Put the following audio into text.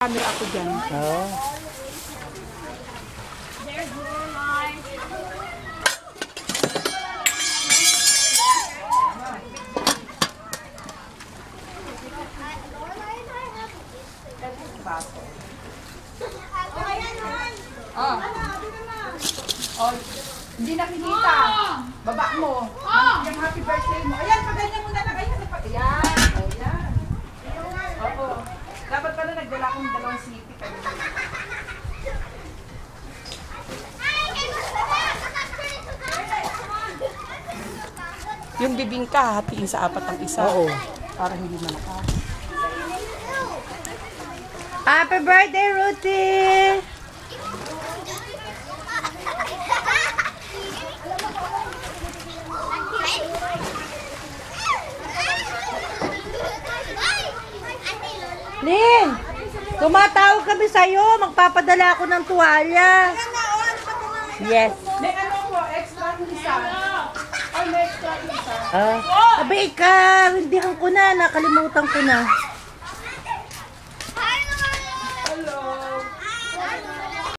Camera ako dyan. Oh. Oh, hindi nakikita. Baba mo. Yung happy birthday mo. Ayan, paganyan mo na lang. Ayan. Ayan. Oo. Dapat pala nagdala akong 2 sipi. Yung bibingka, hatiin sa 4 ang isa. Oo. Para hindi malakas. Happy birthday, Ruthie! Lin! Tumatawag kami sa'yo. Magpapadala ako ng tuwalya. Yes. May ano po, extra isa. Ay, may extra isa. Abay ka, hindihan ko na. Nakalimutan ko na.